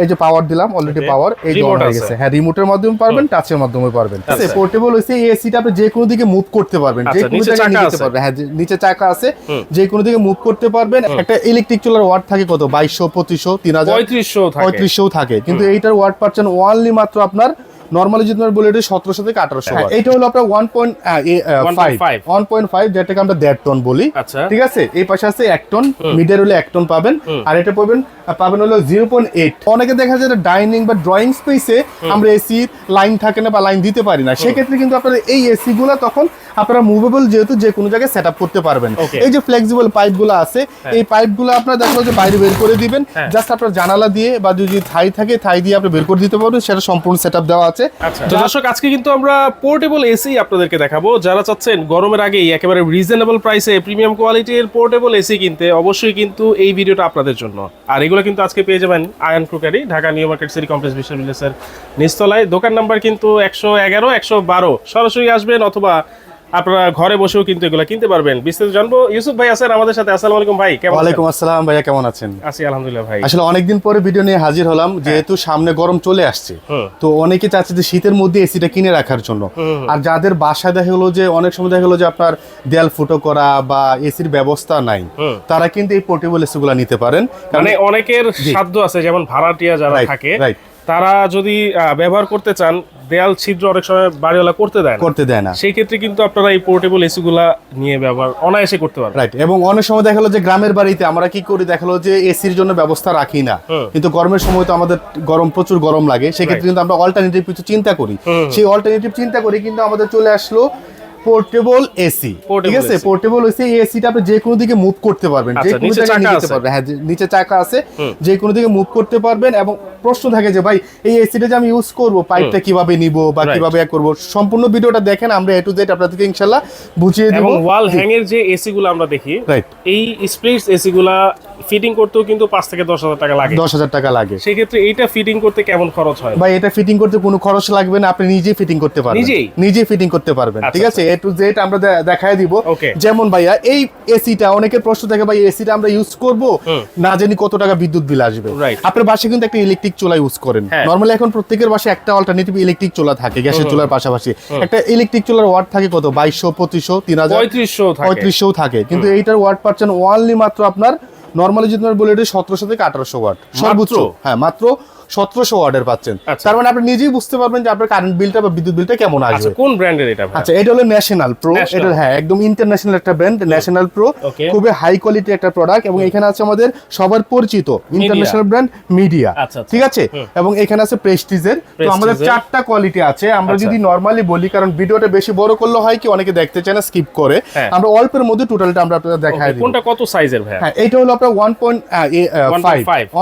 এই যে পাওয়ার দিলাম অলরেডি, পাওয়ার এই যে অন হয়ে গেছে। হ্যাঁ, রিমোটের মাধ্যমে পারবেন, টাচের মাধ্যমে পারবেন। পোর্টেবল হইছে, এই এসিটা আপনি যে কোনো দিকে মুভ করতে পারবেন, যে কোনো জায়গায় নিয়ে যেতে পারবেন। হ্যাঁ, নিচে চাকা আছে, যে কোনো দিকে মুভ করতে পারবেন। একটা ইলেকট্রিক চুলার ওয়াট থাকে কত, 2200, 2500, 3000, 3500 থাকে, কিন্তু এইটার ওয়াট পাচ্ছেন ওয়ানলি মাত্র আপনার নরমালি যদি আমরা বলি এটা 1700 থেকে 1800 ওয়াট। এটা হলো আপনার 1.5, যেটাকে আমরা 1.5 টন বলি। ঠিক আছে, এই পাশে আছে 1 টন, মিডের হলে 1 টন পাবেন, আর এটা পাবেন হলো 0.8। অনেকে দেখা যায় ডাইনিং বা ড্রয়িং স্পেসে আমরা এসি লাইন থাকে না বা লাইন দিতে পারি না, সেক্ষেত্রে কিন্তু আপনারা এই এসি গুলা তখন আপনারা মুভেবল যেহেতু যে কোনো জায়গায় সেট আপ করতে পারবেন। এই যে ফ্লেক্সিবল পাইপ গুলো আছে, এই পাইপ গুলো আপনারা দেখো যে বাইরে বের করে দিবেন, জাস্ট আপনার জানালা দিয়ে বা যদি থাই থাকে থাই দিয়ে আপনি বের করে দিতে পারবেন, সেটা সম্পূর্ণ সেট আপ দেওয়া আছে। দর্শক, আজকে কিন্তু আমরা পোর্টেবল এসি আপনাদেরকে দেখাবো। যারা চাচ্ছেন গরমের আগেই একেবারে রিজনেবল প্রাইসে প্রিমিয়াম কোয়ালিটির পোর্টেবল এসি কিনতে, অবশ্যই কিন্তু এই ভিডিওটা আপনাদের জন্য। আর এগুলো কিন্তু আজকে পেয়ে যাবেন আয়ন crockery, Dhaka New Market City Complex বিশ্ববিদ্যালয়ের নিচতলায়। দোকান নাম্বার কিন্তু 111, 112। সরাসরি আসবেন অথবা আপনারা ঘরে বসেও কিন্তু এগুলো কিনতে পারবেন। বিস্তারিত জানবো। ইউসুফ ভাই আছেন আমাদের সাথে। আসসালামু আলাইকুম ভাই, কেমন আছেন? ওয়ালাইকুম আসসালাম ভাইয়া, কেমন আছেন? আছি আলহামদুলিল্লাহ ভাই। আসলে অনেকদিন পরে ভিডিও নিয়ে হাজির হলাম, যেহেতু সামনে গরম চলে আসছে, তো অনেকে চাচ্ছে যে শীতের মধ্যে এসিটা কিনে রাখার জন্য। আর যাদের বাসায় দেখা হলো যে অনেক সময় দেখা হলো যে আপনার দেয়াল ফুটো করা বা এসির ব্যবস্থা নাই, তারা কিন্তু এই পোর্টেবল এসি গুলা নিতে পারেন। মানে অনেকের সাধ্য আছে, যেমন ভাড়াটিয়া যারা থাকে তারা যদি ব্যবহার করতে চান, দেয়াল ছিদ্র অনেক সময় বাড়িওয়ালা করতে দেয় না, সেই ক্ষেত্রে কিন্তু আপনারা এই পোর্টেবল এসি গুলা নিয়ে ব্যবহার অনায়াসে করতে পারবেন। রাইট। এবং অনেক সময় দেখা গেলো যে গ্রামের বাড়িতে আমরা কি করি, দেখা গেলো যে এসির জন্য ব্যবস্থা রাখি না, কিন্তু গরমের সময় তো আমাদের প্রচুর গরম লাগে, সেক্ষেত্রে কিন্তু আমরা অল্টারনেটিভ কিছু চিন্তা করি। সেই অল্টারনেটিভ চিন্তা করি কিন্তু আমাদের চলে আসলো পোর্টেবল এসি। ঠিক আছে, পোর্টেবল এসি, এই এসিটা আপনি যে কোনো দিকে মুভ করতে পারবেন, যে কোনো জায়গায় নিয়ে যেতে পারবেন। হ্যাঁ, নিচে চাকা আছে, যে কোনো দিকে মুভ করতে পারবেন। এবং প্রশ্ন থাকে যে ভাই এই এসিটা যে আমি ইউজ করব, পাইপটা কিভাবে নিব বা কিভাবে করব, সম্পূর্ণ ভিডিওটা দেখেন, আমরা এ টু জেড আপনাদেরকে ইনশাআল্লাহ বুঝিয়ে দেব। এবং ওয়াল হ্যাং এর যে এসি গুলো আমরা দেখি, এই স্প্লিটস এসি গুলা ফিটিং করতেও কিন্তু 5 থেকে 10,000 টাকা লাগে। 10,000 টাকা লাগে। সেই ক্ষেত্রে এইটা ফিটিং করতে কেমন খরচ হয়? ভাই এটা ফিটিং করতে কোনো খরচ লাগবে না, আপনি নিজেই ফিটিং করতে পারবেন, নিজেই ফিটিং করতে পারবেন। ঠিক আছে, এ টু জেড আমরা দেখায় দিব। যেমন ভাইয়া এই এসিটা, অনেকের প্রশ্ন থাকে ভাই এসিটা আমরা ইউজ করব, না জানি কত টাকা বিদ্যুৎ বিল আসবে। আপনার বাসায় কিন্তু একটা ইলেকট্রিক চুলা ইউজ করেন, নরমালি এখন প্রত্যেকের বাসায় একটা অল্টারনেটিভ ইলেকট্রিক চুলা থাকে, গ্যাসের চুলার পাশাপাশি। একটা ইলেকট্রিক চুলার ওয়াট থাকে কত, 2200, 2500, 3000, 3500 থাকে, কিন্তু এইটার ওয়াট পাচ্ছেন ওয়ানলি মাত্র আপনার নরমালি যদি আমরা বলি এটা 1700 থেকে 1800 ওয়াট সর্বোচ্চ। হ্যাঁ, মাত্র 1700 ওয়াটের পাচ্ছেন। তার মানে আপনি নিজেই বুঝতে পারবেন যে আপনার কারেন্ট বিলটা বা বিদ্যুৎ বিলটা কেমন আসবে। কোন ব্র্যান্ডের এটা? আচ্ছা, এটা হলো ন্যাশনাল প্রো। এটা হ্যাঁ একদম ইন্টারন্যাশনাল একটা ব্র্যান্ড, ন্যাশনাল প্রো, খুবই হাই কোয়ালিটি একটা প্রোডাক্ট। এবং এখানে আছে আমাদের সবার পরিচিত ইন্টারন্যাশনাল ব্র্যান্ড মিডিয়া। ঠিক আছে, এবং এখানে আছে প্রেস্টিজের। তো আমাদের 4টা কোয়ালিটি আছে। আমরা যদি নরমালি বলি, কারণ ভিডিওটা বেশি বড় করলে হয় কি অনেকে দেখতে চায় না, স্কিপ করে, আমরা অল্পের মধ্যে টোটালটা আমরা আপনাদের দেখাই দিই। কোনটা কত সাইজের ভাই? হ্যাঁ, এটা হলো আপনার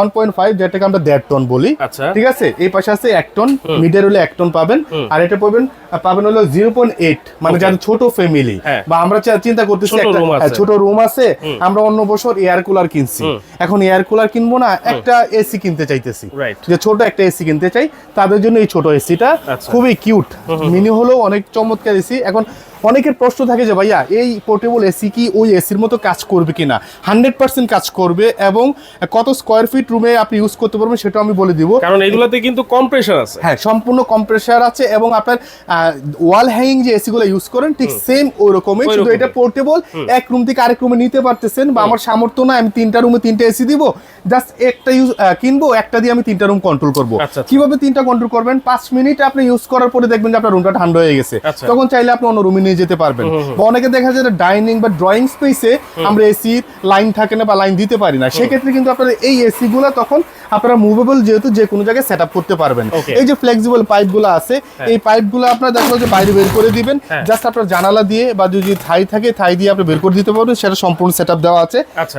1.5, যেটাকে আমরা 1.5 টন বলি। ঠিক আছে, এই পাশে আছে 1 টন, মিডের হলে 1 টন পাবেন, আর এটা পাবেন হলো 0.8, মানে যাদের ছোট ফ্যামিলি বা আমরা চিন্তা করতেছি ছোট রুম আছে, আমরা অন্য বছর এয়ার কুলার কিনছি, এখন এয়ার কুলার কিনবো না, একটা এসি কিনতে চাইতেছি, যে ছোট একটা এসি কিনতে চাই, তাদের জন্য এই ছোট এসিটা খুবই কিউট, মিনি হলো অনেক চমৎকার এসি। এখন অনেকের প্রশ্ন থাকে যে ভাইয়া এই পোর্টেবল এসি কি ওই এসির মতো কাজ করবে কিনা? 100% কাজ করবে। এবং কত স্কয়ার ফিট রুমে আপনি ইউজ করতে পারবেন সেটা আমি বলে দিব, কারণ এগুলোতে কিন্তু কম্প্রেসার আছে। হ্যাঁ, সম্পূর্ণ কম্প্রেসার আছে। এবং আপনার ওয়াল হ্যাঙ্গিং যে এসি গুলো ইউজ করেন ঠিক সেম ওই রকমই, শুধু এটা পোর্টেবল, এক রুম থেকে আরেক রুমে নিতে পারতেছেন। বা আমার সামর্থ্য না আমি 3টা রুমে 3টা এসি দিব, জাস্ট একটা কিনবো, একটা দিয়ে আমি 3টা রুম কন্ট্রোল করবো। কিভাবে 3টা কন্ট্রোল করবেন? 5 মিনিট আপনি ইউজ করার পরে দেখবেন যে আপনার রুমটা ঠান্ডা হয়ে গেছে, তখন চাইলে আপনি অন্য রুমে নিয়ে যেতে পারবেন। বা অনেকে দেখা যায় ডাইনিং বা ড্রয়িং স্পেসে আমরা এসি লাইন থাকে না বা লাইন দিতে পারি না, সেক্ষেত্রে কিন্তু আপনার এই এসি গুলা তখন আপনারা মুভেবল যেহেতু যে কোনো জায়গায় সেট আপ করতে পারবেন। এই যে ফ্লেক্সিবল পাইপ গুলো আছে, এই পাইপ গুলো আপনার দেখা যে বাইরে বের করে দিবেন, জাস্ট আপনার জানালা দিয়ে বা যদি থাই থাকে থাই দিয়ে আপনি বের করে দিতে পারবেন, সেটা সম্পূর্ণ সেট আপ দেওয়া আছে,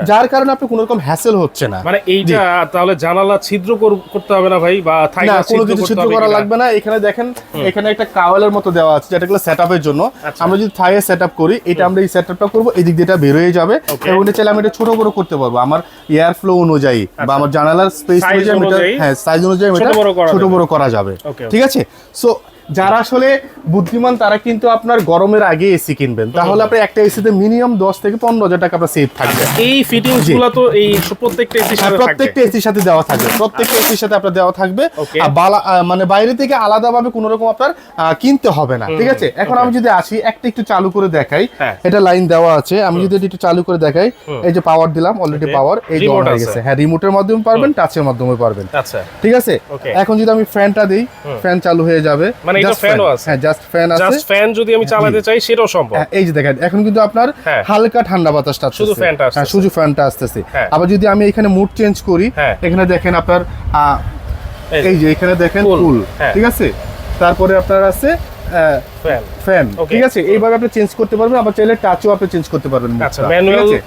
যার কারণে আপনি কোনো রকম হ্যাসেল হচ্ছে না। মানে এইটা তাহলে জানালা ছিদ্র করতে হবে না ভাই, বা থাই না কোনো কিছু ছিদ্র করা লাগবে না। এখানে দেখেন, এখানে একটা কাওয়ালের মতো দেওয়া আছে, যেটা গুলো সেট আপের জন্য। আমরা যদি থাইয়ে সেট আপ করি, এটা আমরা এই সেট আপটা করবো, এই দিক দিয়ে এটা বের হয়ে যাবে। এবং এটা চাইলে আমি এটা ছোট বড় করতে পারবো আমার এয়ার ফ্লো অনুযায়ী বা আমার জানালার স্পেস অনুযায়ী, হ্যাঁ সাইজ অনুযায়ী এটা ছোট বড় করা যাবে। ঠিক আছে, সো যারা আসলে বুদ্ধিমান তারা কিন্তু আপনার গরমের আগে এসি কিনবেন, তাহলে আপনি একটা এসিতে মিনিমাম 10 থেকে 15,000 টাকা আপনার সেভ থাকবে। এই ফিটিংস গুলো তো এই প্রত্যেকটা এসির সাথে থাকবে, প্রত্যেকটা এসির সাথে দেওয়া থাকবে, প্রত্যেকটা এসির সাথে আপনার দেওয়া থাকবে। আর মানে বাইরে থেকে আলাদাভাবে কোনো রকম আপনার কিনতে হবে না, ঠিক আছে। এখন আমি যদি আসি একটা একটু চালু করে দেখাই, এটা লাইন দেওয়া আছে, আমি যদি একটু চালু করে দেখাই, এই যে পাওয়ার দিলাম অলরেডি, পাওয়ার এই যে অন হয়ে গেছে। হ্যাঁ, রিমোটের মাধ্যমে পারবেন, টাচের মাধ্যমে পারবেন। আচ্ছা, ঠিক আছে। এখন যদি আমি ফ্যানটা দেই, ফ্যান চালু হয়ে যাবে। মানে এটা ফ্যানও আছে? হ্যাঁ, জাস্ট ফ্যান আছে। জাস্ট ফ্যান যদি আমি চালাতে চাই সেটাও সম্ভব। এই যে দেখেন, এখন কিন্তু আপনার হালকা ঠান্ডা বাতাসটা আসছে, শুধু ফ্যানটা আসছে। হ্যাঁ, শুধু ফ্যানটা আসছে। আবার যদি আমি এখানে মুড চেঞ্জ করি, এখানে দেখেন আপনার এই যে এখানে দেখেন কুল, ঠিক আছে। তারপরে আপনার আছে ফ্যান, ঠিক আছে। এইভাবে আপনি চেঞ্জ করতে পারবেন, আবার চাইলে টাচও আপনি চেঞ্জ করতে পারবেন। আচ্ছা,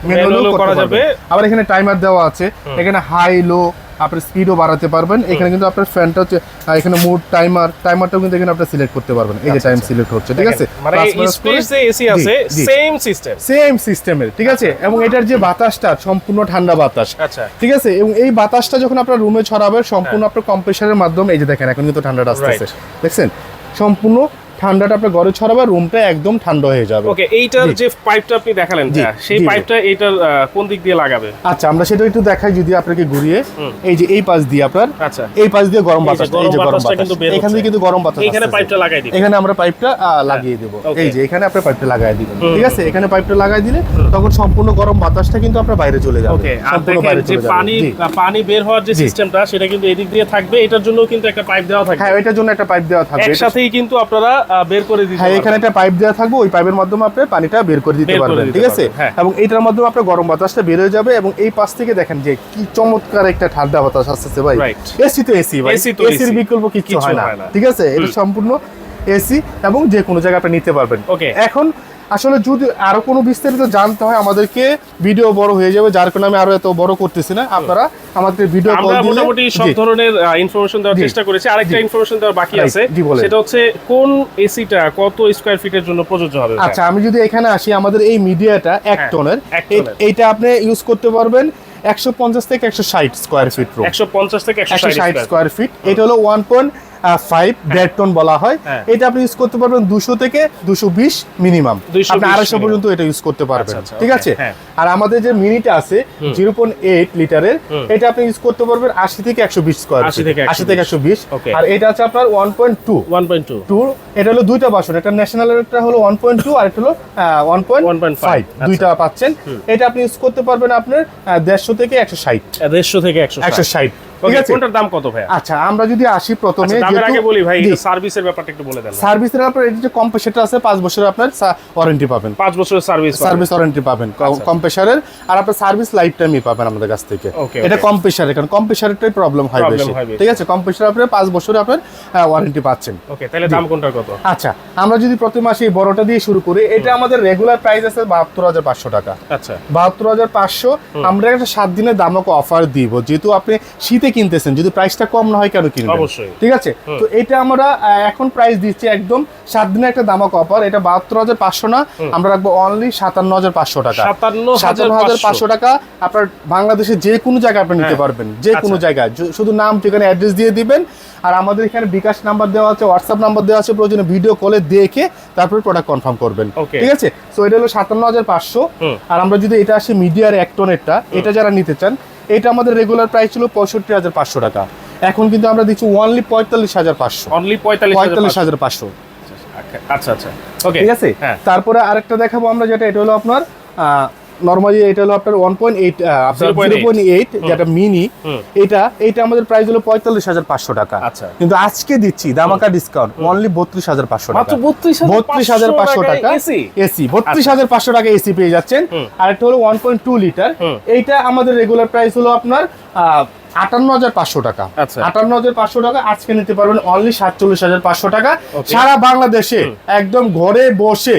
ম্যানুয়ালও করা যাবে। আবার এখানে টাইমার দেওয়া আছে, এখানে হাই লো আপনি স্পিডও বাড়াতে পারবেন। এখানে কিন্তু আপনার ফ্যানটা হচ্ছে, এখানে মুড টাইমারটাও কিন্তু এখানে আপনি সিলেক্ট করতে পারবেন। এই যে টাইম সিলেক্ট হচ্ছে, ঠিক আছে। মানে স্পেসে এসি আছে, সেম সিস্টেমের, ঠিক আছে। এবং এটার যে বাতাসটা সম্পূর্ণ ঠান্ডা বাতাস, আচ্ছা, ঠিক আছে। এবং এই বাতাসটা যখন আপনার রুমে ছড়াবে সম্পূর্ণ আপনার কম্প্রেসারের মাধ্যমে, এই যে দেখেন এখন কিন্তু ঠান্ডাটা আসছে, দেখছেন, সম্পূর্ণ ঠান্ডাটা আপনার ঘরে ছড়াবে, রুমটা একদম ঠান্ডা হয়ে যাবে। ওকে, এইটার যে পাইপটা আপনি দেখালেন, সেই পাইপটা এইটার কোন দিক দিয়ে লাগাবে? আচ্ছা, আমরা সেটা একটু দেখাই যদি আপনাকে ঘুরিয়ে। এই যে এই পাশ দিয়ে আপনার, আচ্ছা, এই পাশ দিয়ে গরম বাতাস, এই যে গরম বাতাস এখান থেকে কিন্তু গরম বাতাস, এখানে পাইপটা লাগাই দিই, এখানে আমরা পাইপটা লাগিয়ে দেব। এই যে এখানে আপনি পাইপটা লাগাই দিবেন, ঠিক আছে। এখানে পাইপটা লাগাই দিলে তখন সম্পূর্ণ গরম বাতাসটা কিন্তু আপনার বাইরে চলে যাবে। ওকে, আর দেখেন যে পানি বের হওয়ার যে সিস্টেমটা, সেটা কিন্তু এদিক দিয়ে থাকবে। এটার জন্য কিন্তু একটা পাইপ দেওয়া থাকবে। হ্যাঁ, এটার জন্য একটা পাইপ দেওয়া থাকবে, একসাথেই কিন্তু আপনারা বের করে দিতে। এখানে একটা পাইপ দেওয়া থাকবে, ওই পাইপের মাধ্যমে আপনি পানিটা বের করে দিতে পারবেন, ঠিক আছে। এবং এইটার মাধ্যমে আপনার গরম বাতাসটা বের হয়ে যাবে। এবং এই পাশ থেকে দেখেন যে কি চমৎকার একটা ঠান্ডা বাতাস আসছে ভাই। এসি তো এসি ভাই, এসির বিকল্প কিছু হয় না, ঠিক আছে। এটা সম্পূর্ণ এসি এবং যে কোনো জায়গায় আপনি নিতে পারবেন। এখন আসলে যদি আরো কোনো বিস্তারিত জানতে হয় আমাদেরকে, ভিডিও বড় হয়ে যাবে, যার কারণে আমি আরো এত বড় করতেছি না। আপনারা আমাদের ভিডিও কল দিলে মোটামুটি সব ধরনের ইনফরমেশন দেওয়ার চেষ্টা করেছি। আরেকটা ইনফরমেশন দেওয়ার বাকি আছে, সেটা হচ্ছে কোন এসিটা কত স্কয়ার ফিটের জন্য প্রযোজ্য হবে। আচ্ছা, আমি যদি এখানে আসি, আমাদের এই মিডিয়াটা 1 টনের, এইটা আপনি ইউজ করতে পারবেন 150 থেকে 160 স্কয়ার ফিট রুম, 150 থেকে 160 স্কয়ার ফিট। এটা হলো 1.5 দেড় টন বলা হয়। এটা আপনি ইউজ করতে পারবেন 200 থেকে 220 মিনিমাম, আপনি 250 পর্যন্ত এটা ইউজ করতে পারবেন, ঠিক আছে। আর আমাদের যে মিনিটা আছে 0.8 লিটারের, এটা আপনি ইউজ করতে পারবেন 80 থেকে 120 স্কয়ার ফিট, 80 থেকে 120। আর এটা আছে আপনার 1.2, এটা হলো দুইটা বাসন, একটা ন্যাশনালের, একটা হলো 1.2 আর একটা হলো 1.5, দুইটা পাচ্ছেন। এটা আপনি ইউজ করতে পারবেন আপনার 150 থেকে 160, 150 থেকে 160, ঠিক আছে। কোনটার দাম কত ভাই? আচ্ছা, আমরা যদি আসি প্রথমে, দামের আগে বলি ভাই, সার্ভিসের ব্যাপারটা একটু বলে দেন। সার্ভিসের আপনার এই যে কম্প্রেসারটা আছে 5 বছরের আপনার ওয়ারেন্টি পাবেন, 5 বছরের সার্ভিস ওয়ারেন্টি পাবেন কম্প্রেসারের। আর আপনার সার্ভিস লাইফ টাইমই পাবেন আমাদের কাছ থেকে। এটা কম্প্রেসারের, কারণ কম্প্রেসারেরটাই প্রবলেম হয় বেশি, ঠিক আছে। কম্প্রেসার আপনার 5 বছরে আপনার ওয়ারেন্টি পাচ্ছেন। ওকে, তাহলে দাম কোনটার কত? আচ্ছা, আমরা যদি প্রথমে আসি বড়টা দিয়ে শুরু করি, এটা আমাদের রেগুলার প্রাইস আছে 72,500 টাকা। আচ্ছা, 72,500। আমরা একটা 7 দিনের দামকে অফার দিব, যেহেতু আপনি শীতে কিনতেছেন, যদি প্রাইসটা কম না হয় কেন কিনবেন, অবশ্যই, ঠিক আছে। তো এটা আমরা এখন প্রাইস দিচ্ছি একদম 7 দিনের একটা দামক অফার। এটা 72,500 না, আমরা রাখবো অনলি 57,500 টাকা। 57,500 টাকা আপনার বাংলাদেশের যে কোনো জায়গায় আপনি নিতে পারবেন, যে কোনো জায়গায়। শুধু নাম, ঠিকানা, অ্যাড্রেস দিয়ে দিবেন। আর আমাদের এখানে বিকাশ নাম্বার দেওয়া আছে, হোয়াটসঅ্যাপ নাম্বার দেওয়া আছে, প্রয়োজনে ভিডিও কলে দেখে তারপর প্রোডাক্ট কনফার্ম করবেন, ঠিক আছে। সো এটা হলো 57,500। আর আমরা যদি এটা আসি মিডিয়ার 1 টনেরটা, এটা যারা নিতে চান, এটা আমাদের রেগুলার প্রাইস ছিল 65,500 টাকা। এখন কিন্তু আমরা দিচ্ছি অনলি 45,500, অনলি 45,500। আচ্ছা আচ্ছা, ওকে, ঠিক আছে। তারপরে আরেকটা দেখাবো আমরা, যেটা এটা হলো আপনার নরমালি, এটা হলো আপনার 1.8, আপনার 0.8 যেটা মিনি, এটা আমাদের প্রাইস হলো 45,500 টাকা। আচ্ছা, কিন্তু আজকে দিচ্ছি ধামাকা ডিসকাউন্ট অনলি 32,500 টাকা, মাত্র 32,500 টাকা এসি, 32,500 টাকা এসি পেয়ে যাচ্ছেন। আর একটা হলো 1.2 লিটার, এইটা আমাদের রেগুলার প্রাইস হলো আপনার 58,500 টাকা। 58,500 টাকা আজকে নিতে পারবেন অনলি 47,500 টাকা। সারা বাংলাদেশে একদম ঘরে বসে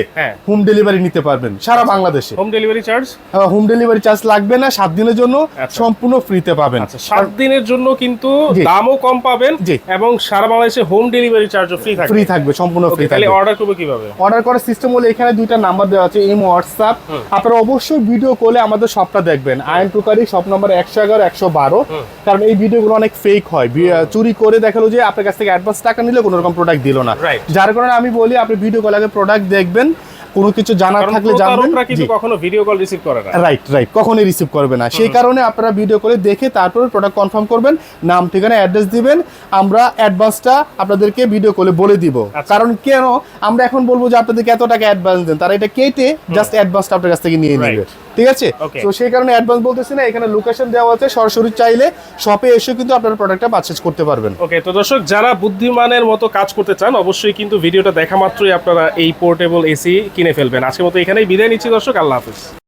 হোম ডেলিভারি নিতে পারবেন, সারা বাংলাদেশে। Home delivery charge, home delivery charge লাগবে না, 7 দিনের জন্য সম্পূর্ণ ফ্রিতে পাবেন। 7 দিনের জন্য কিন্তু দামও কম পাবেন এবং সারা বাংলাদেশে হোম ডেলিভারি চার্জও ফ্রি থাকবে, সম্পূর্ণ ফ্রি থাকবে। তাহলে অর্ডার করব কিভাবে? অর্ডার করার সিস্টেম হলো, এখানে দুইটা নাম্বার দেওয়া আছে, ইমো, হোয়াটসঅ্যাপ। আপনারা অবশ্যই ভিডিও কলে আমাদের শপটা দেখবেন, আয়ন টুকারি, শপ নাম্বার 111, 112। কারণ এই ভিডিওগুলো অনেক ফেক হয়, চুরি করে দেখালো যে আপনার কাছ থেকে অ্যাডভান্স টাকা নিলে কোনো রকম প্রোডাক্ট দিল না। Right. যার কারণে আমি বলি আপনি ভিডিও কল আগে প্রোডাক্ট দেখবেন, কোনো কিছু জানার কারণ থাকলে জানবেন। প্রতারকরা কিন্তু কখনো ভিডিও কল রিসিভ করে না। রাইট, কখনোই রিসিভ করবে না। সেই কারণে আপনারা ভিডিও করে দেখে তারপরে প্রোডাক্ট কনফার্ম করবেন, নাম ঠিকানা অ্যাড্রেস দিবেন, আমরা অ্যাডভান্সটা আপনাদেরকে ভিডিও কলে বলে দিব। কারণ কেন আমরা এখন বলবো যে আপনাদেরকে এত টাকা অ্যাডভান্স দেন, তারা এটা কেটে জাস্ট অ্যাডভান্সটা আপনার কাছ থেকে নিয়ে নেবে, ঠিক আছে? Okay. তো সেই কারণে অ্যাডভান্স বলতেছি না, এখানে লোকেশন দেওয়া আছে, সরাসরি চাইলে শপে এসে কিন্তু আপনারা প্রোডাক্টটা পারচেজ করতে পারবেন। ওকে, তো দর্শক যারা বুদ্ধিমানের মতো কাজ করতে চান অবশ্যই কিন্তু ভিডিওটা দেখা মাত্রই আপনারা এই পোর্টেবল এসি কিনে ফেলবেন। আজকের মতো এখানেই বিদায় নিচ্ছি দর্শক, আল্লাহ হাফেজ।